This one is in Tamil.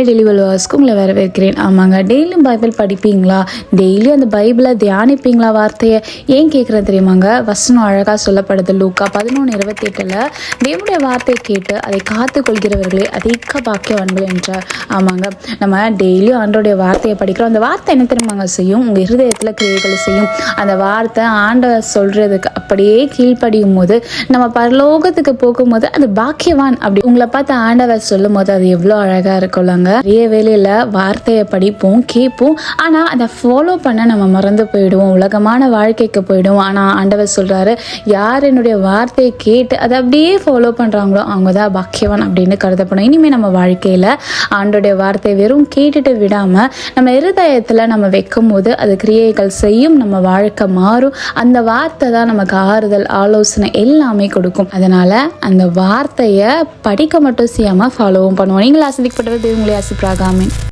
டெய்லி விழுவாஸ்க்கு உங்களை வரவேற்கிறேன். ஆமாங்க, டெய்லியும் பைபிள் படிப்பீங்களா? டெய்லியும் அந்த பைபிளை தியானிப்பீங்களா? வார்த்தையை ஏன் கேட்குறேன் தெரியுமாங்க? வசனம் அழகாக சொல்லப்படுது. லூக்கா 11:28 தேவனுடைய வார்த்தையை கேட்டு அதை காத்து கொள்கிறவர்களே அதிக பாக்கியவான்கள் என்றார். ஆமாங்க, நம்ம டெய்லியும் ஆண்டோடைய வார்த்தையை படிக்கிறோம். அந்த வார்த்தை என்ன தெரியுமாங்க செய்யும்? உங்கள் இருதயத்தில் கிரியைகளை செய்யும். அந்த வார்த்தை ஆண்டவர் சொல்கிறதுக்கு அப்படியே கீழ்ப்படியும் போது நம்ம பரலோகத்துக்கு போகும்போது அது பாக்கியவான். அப்படி உங்களை பார்த்து ஆண்டவர் சொல்லும் போது அது எவ்வளோ அழகாக இருக்கும்லங்க. நிறைய வேலையில் வார்த்தையை படிப்போம், கேட்போம், ஆனால் அதை ஃபாலோ பண்ண நம்ம மறந்து போயிடுவோம், உலகமான வாழ்க்கைக்கு போயிடுவோம். ஆனால் ஆண்டவர் சொல்கிறாரு, யார் என்னுடைய வார்த்தையை கேட்டு அதை அப்படியே ஃபாலோ பண்ணுறாங்களோ அவங்க தான் பாக்கியவான் அப்படின்னு கருதப்படும். இனிமேல் நம்ம வாழ்க்கையில் ஆண்டோடைய வார்த்தை வெறும் கேட்டுட்டு விடாமல் நம்ம இருதயத்தில் நம்ம வைக்கும் போது அது கிரியைகள் செய்யும், நம்ம வாழ்க்கை மாறும். அந்த வார்த்தை தான் நமக்கு ஆறுதல், ஆலோசனை எல்லாமே கொடுக்கும். அதனால் அந்த வார்த்தையை படிக்க மட்டும் செய்யாமல் ஃபாலோவும் பண்ணுவோம். நீங்கள் ஆசிரியப்பட்டது உங்களை ஆசிரியராக. ஆமென்.